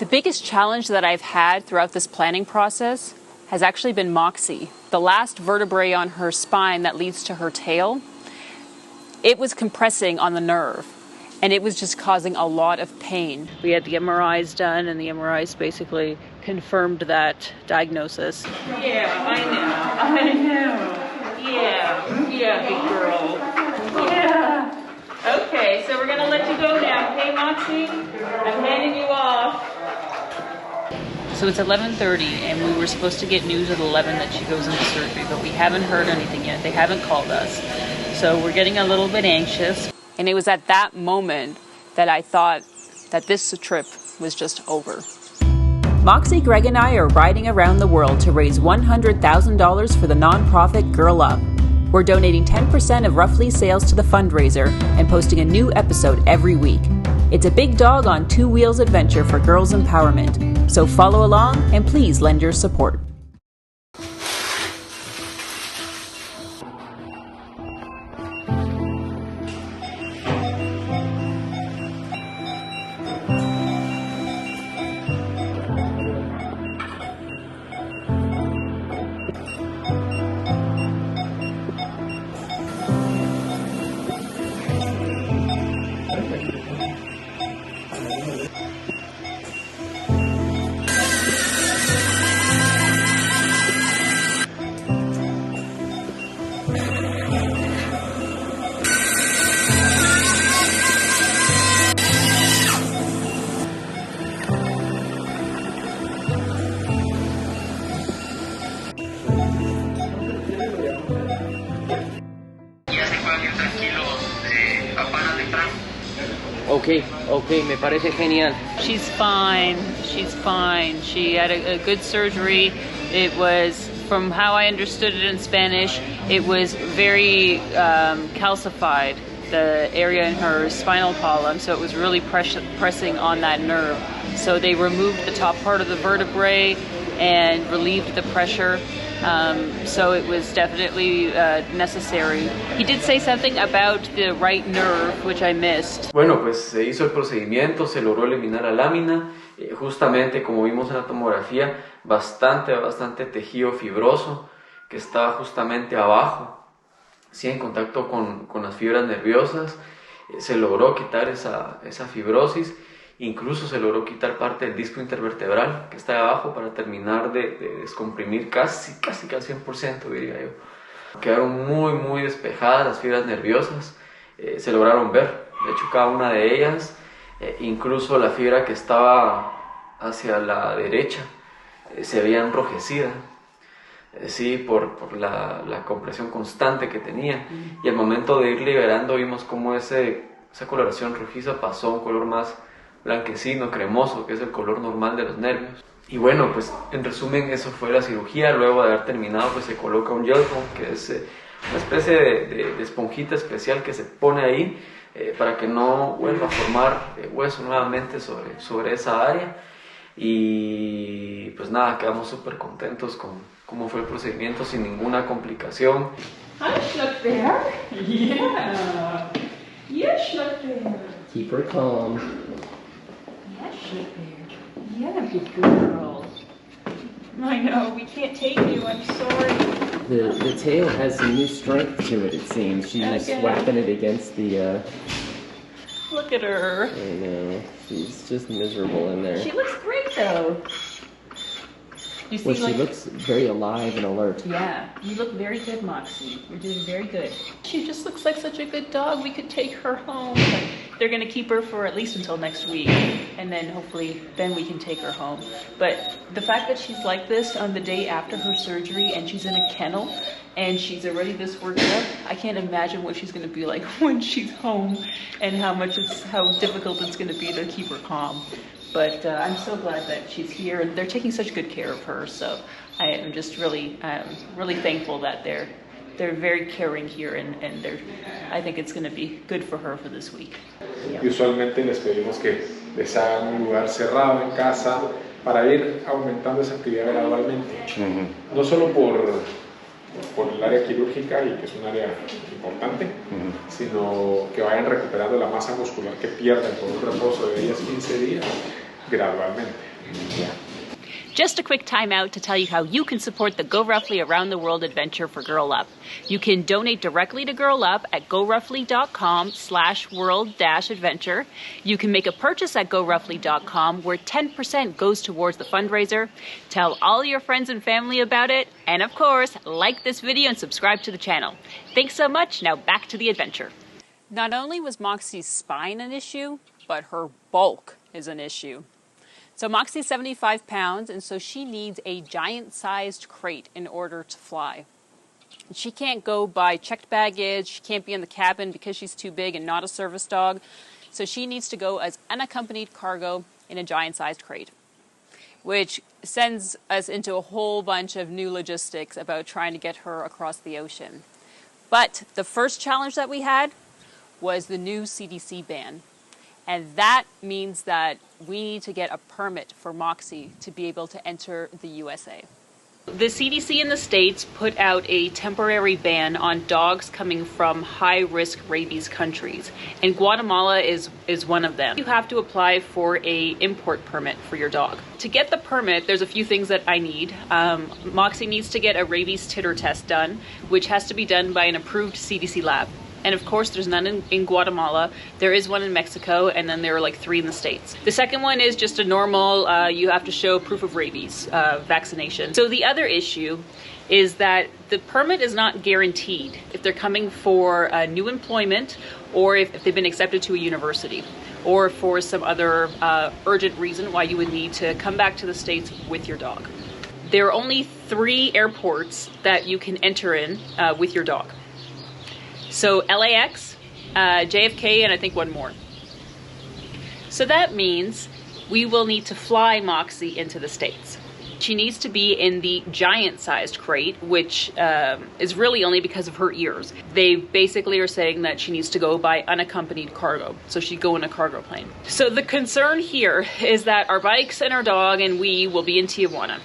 The biggest challenge that I've had throughout this planning process has actually been Moxie. The last vertebrae on her spine that leads to her tail, it was compressing on the nerve, and it was just causing a lot of pain. We had the MRIs done, and the MRIs basically confirmed that diagnosis. Yeah, I know. Yeah, big girl. Yeah. Okay, so we're gonna let you go now, okay, Moxie? I'm handing you off. So it's 11:30, and we were supposed to get news at 11 that she goes into surgery, but we haven't heard anything yet. They haven't called us. So we're getting a little bit anxious. And it was at that moment that I thought that this trip was just over. Moxie, Greg, and I are riding around the world to raise $100,000 for the nonprofit GoRUFFLY. We're donating 10% of RUFFLY sales to the fundraiser and posting a new episode every week. It's a big dog on two wheels adventure for girls' empowerment. So follow along and please lend your support. Okay, me parece genial. She's fine. She had a good surgery. It was, from how I understood it in Spanish, it was very calcified, the area in her spinal column, so it was really pressing on that nerve. So they removed the top part of the vertebrae and relieved the pressure. So it was definitely necessary. He did say something about the right nerve, which I missed. Bueno, pues se hizo el procedimiento, se logró eliminar la lámina, justamente como vimos en la tomografía, bastante tejido fibroso que estaba justamente abajo, sí, en contacto con las fibras nerviosas. Se logró quitar esa fibrosis. Incluso se logró quitar parte del disco intervertebral que está abajo para terminar de descomprimir casi al 100%, diría yo. Quedaron muy despejadas las fibras nerviosas, se lograron ver, de hecho cada una de ellas, incluso la fibra que estaba hacia la derecha se veía enrojecida, sí, por la compresión constante que tenía. Y al momento de ir liberando vimos cómo esa coloración rojiza pasó a un color más blanquecino, cremoso, que es el color normal de los nervios. Y bueno, pues en resumen eso fue la cirugía. Luego de haber terminado, pues se coloca un gel foam, que es una especie de esponjita especial que se pone ahí para que no vuelva a formar hueso nuevamente sobre esa área. Y pues nada, quedamos súper contentos con cómo fue el procedimiento, sin ninguna complicación. Hush, look there. Yeah. Yes, look there. Keep her calm. Yeah, good girl. I know, we can't take you, I'm sorry. The tail has some new strength to it, it seems. She's slapping it against the... Look at her. I know, she's just miserable in there. She looks great though. You see, she looks very alive and alert. Yeah, you look very good, Moxie. You're doing very good. She just looks like such a good dog. We could take her home. But they're going to keep her for at least until next week. And then hopefully, then we can take her home. But the fact that she's like this on the day after her surgery and she's in a kennel and she's already this worked up, I can't imagine what she's going to be like when she's home and how difficult it's going to be to keep her calm. But I'm so glad that she's here, and they're taking such good care of her. So I am just really thankful that they're very caring here, and I think it's going to be good for her for this week. Y usualmente les pedimos que les hagan un lugar cerrado en casa para ir aumentando esa actividad gradualmente. No solo por el área quirúrgica, y que es un área importante, sino que vayan recuperando la masa muscular que pierden por un reposo de 10-15 días. gradualmente. Just a quick time out to tell you how you can support the GoRUFFLY Around the World adventure for Girl Up. You can donate directly to Girl Up at GoRuffly.com/world-adventure. You can make a purchase at GoRuffly.com where 10% goes towards the fundraiser. Tell all your friends and family about it. And of course, like this video and subscribe to the channel. Thanks so much. Now back to the adventure. Not only was Moxie's spine an issue, but her bulk is an issue. So Moxie's 75 pounds, and so she needs a giant-sized crate in order to fly. She can't go by checked baggage, she can't be in the cabin because she's too big and not a service dog, so she needs to go as unaccompanied cargo in a giant-sized crate, which sends us into a whole bunch of new logistics about trying to get her across the ocean. But the first challenge that we had was the new CDC ban. And that means that we need to get a permit for Moxie to be able to enter the U.S.A. The CDC in the States put out a temporary ban on dogs coming from high-risk rabies countries, and Guatemala is one of them. You have to apply for an import permit for your dog. To get the permit, there's a few things that I need. Moxie needs to get a rabies titter test done, which has to be done by an approved CDC lab. And of course, there's none in Guatemala. There is one in Mexico, and then there are like 3 in the States. The second one is just a normal, you have to show proof of rabies vaccination. So the other issue is that the permit is not guaranteed if they're coming for new employment or if they've been accepted to a university or for some other urgent reason why you would need to come back to the States with your dog. There are only 3 airports that you can enter in with your dog. So LAX, JFK, and I think one more. So that means we will need to fly Moxie into the States. She needs to be in the giant-sized crate, which is really only because of her ears. They basically are saying that she needs to go by unaccompanied cargo, so she'd go in a cargo plane. So the concern here is that our bikes and our dog and we will be in Tijuana.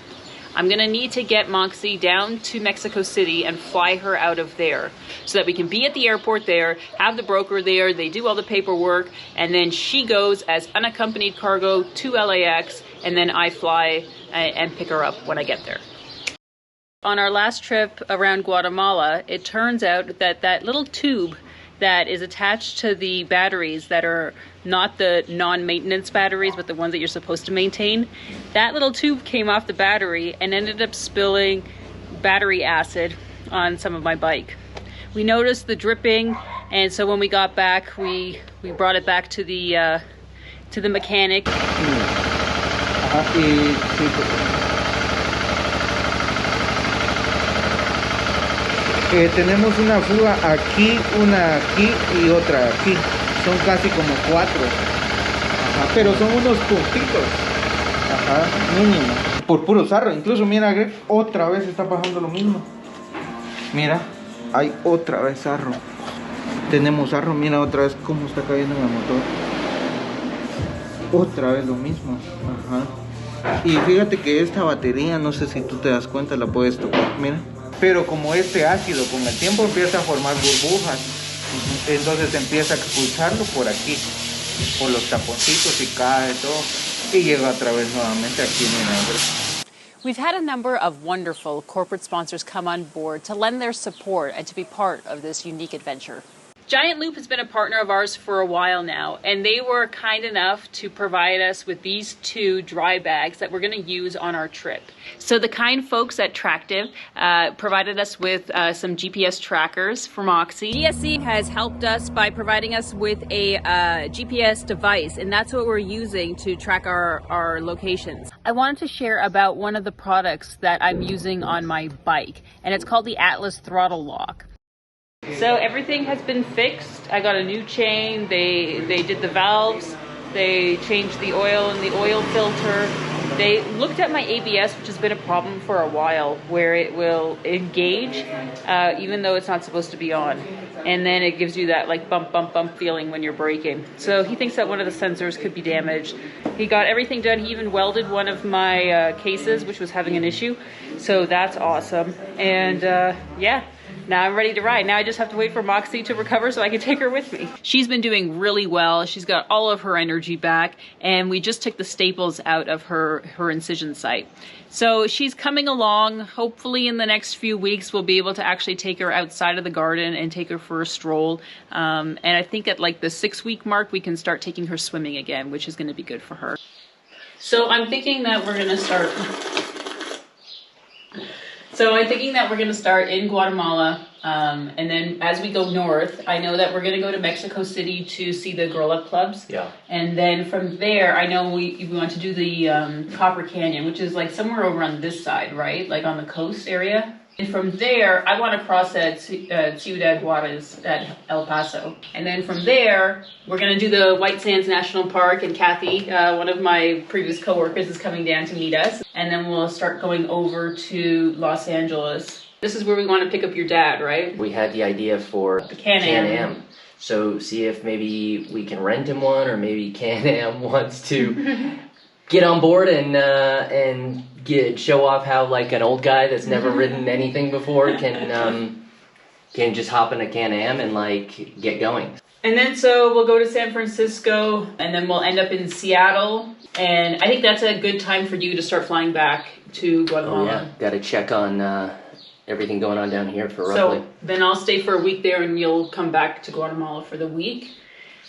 I'm gonna need to get Moxie down to Mexico City and fly her out of there so that we can be at the airport there, have the broker there, they do all the paperwork, and then she goes as unaccompanied cargo to LAX, and then I fly and pick her up when I get there. On our last trip around Guatemala, it turns out that that little tube that is attached to the batteries that are not the non-maintenance batteries, but the ones that you're supposed to maintain, that little tube came off the battery and ended up spilling battery acid on some of my bike. We noticed the dripping, and so when we got back, we brought it back to the mechanic. Tenemos una fuga aquí, una aquí y otra aquí. Son casi como 4. Ajá, pero son unos puntitos. Ajá, mínimo. Por puro sarro. Incluso mira, Greg, otra vez está pasando lo mismo. Mira, hay otra vez sarro. Tenemos sarro, mira otra vez cómo está cayendo en el motor. Otra vez lo mismo. Ajá. Y fíjate que esta batería, no sé si tú te das cuenta, la puedes tocar, mira. Pero como este ácido con el tiempo empieza a formar burbujas, entonces empieza a expulsarlo por aquí, por los taponcitos, y cae todo, y llega otra vez nuevamente aquí, mira. We've had a number of wonderful corporate sponsors come on board to lend their support and to be part of this unique adventure. Giant Loop has been a partner of ours for a while now, and they were kind enough to provide us with these 2 dry bags that we're going to use on our trip. So the kind folks at Tractive provided us with some GPS trackers for Moxie. GSC has helped us by providing us with a GPS device, and that's what we're using to track our locations. I wanted to share about one of the products that I'm using on my bike, and it's called the Atlas Throttle Lock. So everything has been fixed. I got a new chain, they did the valves, they changed the oil in the oil filter. They looked at my ABS, which has been a problem for a while, where it will engage even though it's not supposed to be on. And then it gives you that like bump, bump, bump feeling when you're braking. So he thinks that one of the sensors could be damaged. He got everything done. He even welded one of my cases, which was having an issue. So that's awesome. And yeah. Now I'm ready to ride. Now I just have to wait for Moxie to recover so I can take her with me. She's been doing really well. She's got all of her energy back, and we just took the staples out of her incision site. So she's coming along. Hopefully in the next few weeks we'll be able to actually take her outside of the garden and take her for a stroll. And I think at like the 6-week mark we can start taking her swimming again, which is going to be good for her. So I'm thinking that we're going to start... in Guatemala, and then as we go north, I know that we're going to go to Mexico City to see the Girl Up clubs. Yeah. And then from there, I know we want to do the Copper Canyon, which is like somewhere over on this side, right? Like on the coast area. And from there, I want to cross at Ciudad Juarez at El Paso. And then from there, we're going to do the White Sands National Park, and Kathy, one of my previous coworkers, is coming down to meet us. And then we'll start going over to Los Angeles. This is where we want to pick up your dad, right? We had the idea for the Can-Am. So see if maybe we can rent him one, or maybe Can-Am wants to get on board and show off how like an old guy that's never ridden anything before can just hop in a Can-Am and like get going. And then so we'll go to San Francisco, and then we'll end up in Seattle. And I think that's a good time for you to start flying back to Guatemala. Oh yeah, got to check on everything going on down here for RUFFLY. So then I'll stay for a week there, and you'll come back to Guatemala for the week.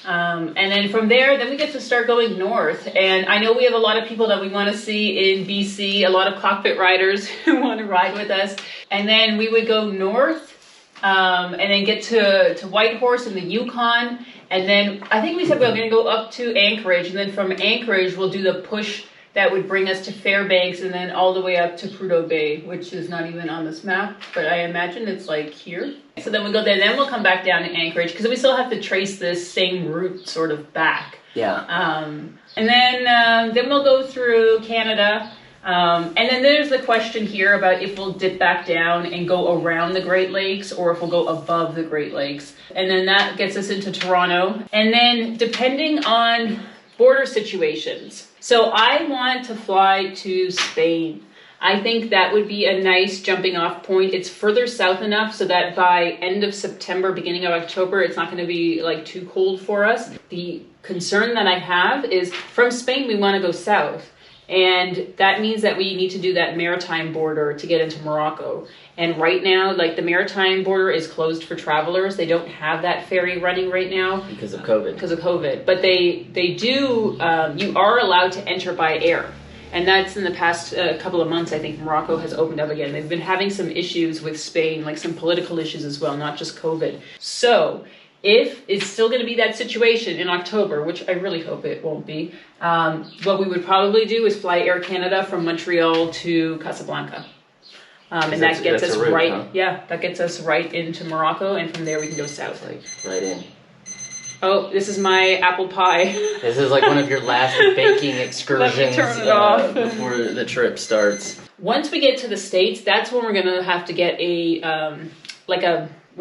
And then from there, then we get to start going north. And I know we have a lot of people that we want to see in BC, a lot of cockpit riders who want to ride with us. And then we would go north, and then get to Whitehorse in the Yukon. And then I think we said we were going to go up to Anchorage. And then from Anchorage, we'll do the push that would bring us to Fairbanks, and then all the way up to Prudhoe Bay, which is not even on this map, but I imagine it's like here. So then we go there, then we'll come back down to Anchorage, because we still have to trace this same route sort of back. Yeah. And then we'll go through Canada, and then there's the question here about if we'll dip back down and go around the Great Lakes, or if we'll go above the Great Lakes. And then that gets us into Toronto. And then depending on border situations. So I want to fly to Spain. I think that would be a nice jumping off point. It's further south enough so that by end of September, beginning of October, it's not going to be like too cold for us. The concern that I have is from Spain, we want to go south. And that means that we need to do that maritime border to get into Morocco. And right now, like the maritime border is closed for travelers. They don't have that ferry running right now. Because of COVID. But they do, you are allowed to enter by air. And that's in the past couple of months, I think Morocco has opened up again. They've been having some issues with Spain, like some political issues as well, not just COVID. So if it's still going to be that situation in October, which I really hope it won't be, what we would probably do is fly Air Canada from Montreal to Casablanca. And that gets us route, right, huh? Yeah, that gets us right into Morocco, and from there we can go south. Like right in. Oh, this is my apple pie. This is like one of your last baking excursions. Let me turn it off before the trip starts. Once we get to the States, that's when we're gonna have to get a what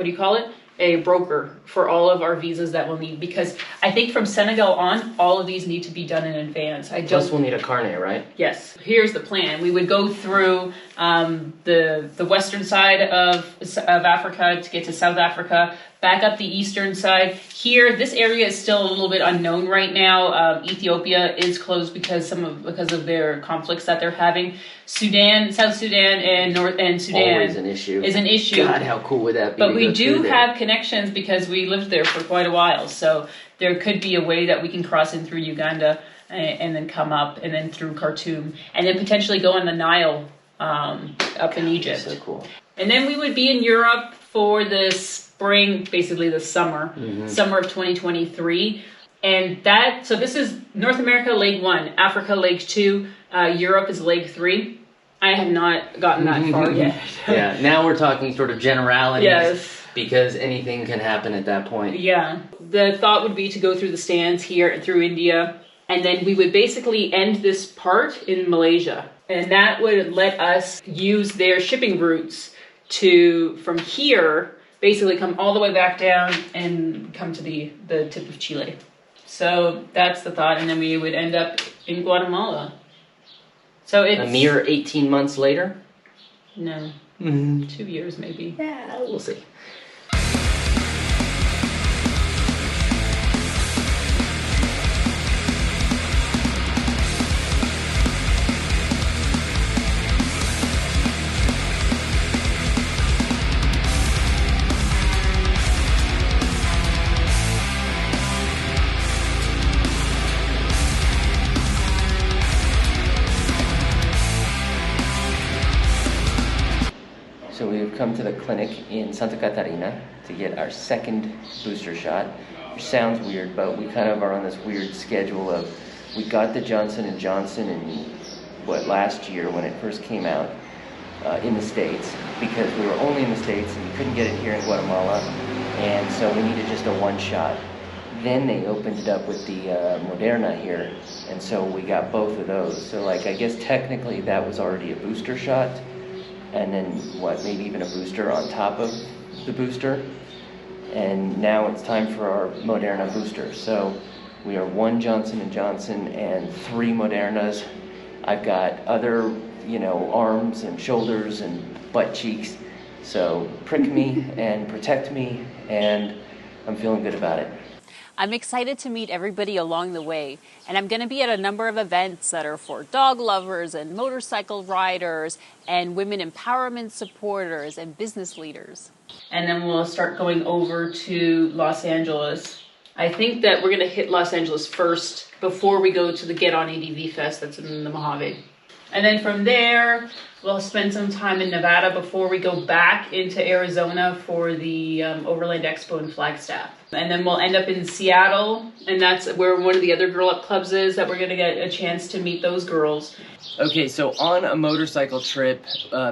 do you call it? A broker for all of our visas that we'll need, because I think from Senegal on, all of these need to be done in advance. Plus we'll need a carnet, right? Yes. Here's the plan. We would go through the western side of Africa to get to South Africa, back up the eastern side. Here, this area is still a little bit unknown right now. Ethiopia is closed because of their conflicts that they're having. Sudan, South Sudan, and Sudan always an issue. Is an issue. God, how cool would that be? But we do have connections because we lived there for quite a while. So there could be a way that we can cross in through Uganda and then come up and then through Khartoum and then potentially go on the Nile up in Egypt. So cool. And then we would be in Europe for the spring, basically the summer of 2023. And so this is North America, leg 1, Africa, leg 2, Europe is leg 3. I have not gotten that far yet. Yeah, now we're talking sort of generalities. Yes. Because anything can happen at that point. Yeah. The thought would be to go through the stands here and through India. And then we would basically end this part in Malaysia. And that would let us use their shipping routes to, from here, basically come all the way back down and come to the tip of Chile. So that's the thought. And then we would end up in Guatemala. So it's a mere 18 months later? No. 2 years maybe. Yeah, we'll see. So we've come to the clinic in Santa Catarina to get our second booster shot, which sounds weird, but we kind of are on this weird schedule of, we got the Johnson & Johnson in, last year when it first came out in the States, because we were only in the States and we couldn't get it here in Guatemala, and so we needed just a one shot. Then they opened it up with the Moderna here, and so we got both of those. So I guess technically that was already a booster shot, and then maybe even a booster on top of the booster. And now it's time for our Moderna booster. So we are 1 Johnson & Johnson and 3 Modernas. I've got other, arms and shoulders and butt cheeks. So prick me and protect me, and I'm feeling good about it. I'm excited to meet everybody along the way, and I'm going to be at a number of events that are for dog lovers and motorcycle riders and women empowerment supporters and business leaders. And then we'll start going over to Los Angeles. I think that we're going to hit Los Angeles first before we go to the Get On ADV Fest that's in the Mojave. And then from there, we'll spend some time in Nevada before we go back into Arizona for the Overland Expo in Flagstaff. And then we'll end up in Seattle, and that's where one of the other Girl Up clubs is, that we're going to get a chance to meet those girls. Okay, so on a motorcycle trip,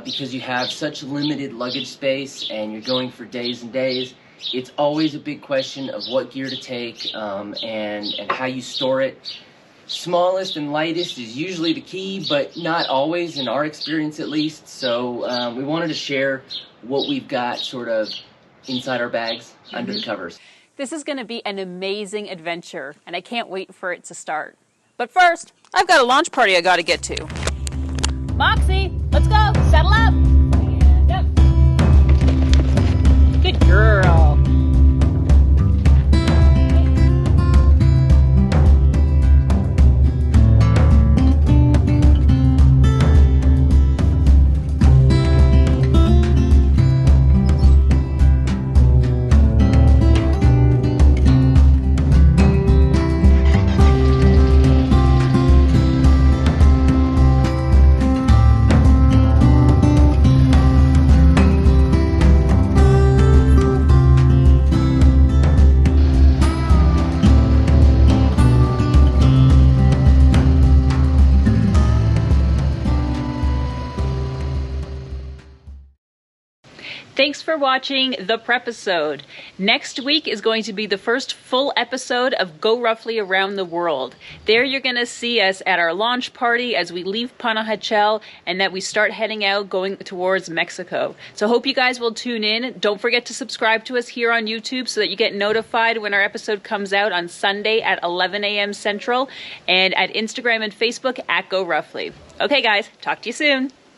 because you have such limited luggage space and you're going for days and days, it's always a big question of what gear to take and how you store it. Smallest and lightest is usually the key, but not always, in our experience at least. So we wanted to share what we've got sort of inside our bags, under the covers. This is going to be an amazing adventure, and I can't wait for it to start. But first, I've got a launch party I got to get to. Moxie, let's go. Settle up. And up. Good girl. Thanks for watching the Prepisode. Next week is going to be the first full episode of Go Roughly Around the World. There you're going to see us at our launch party as we leave Panajachel and that we start heading out going towards Mexico. So hope you guys will tune in. Don't forget to subscribe to us here on YouTube so that you get notified when our episode comes out on Sunday at 11 a.m. Central, and at Instagram and Facebook at Go Roughly. Okay guys, talk to you soon.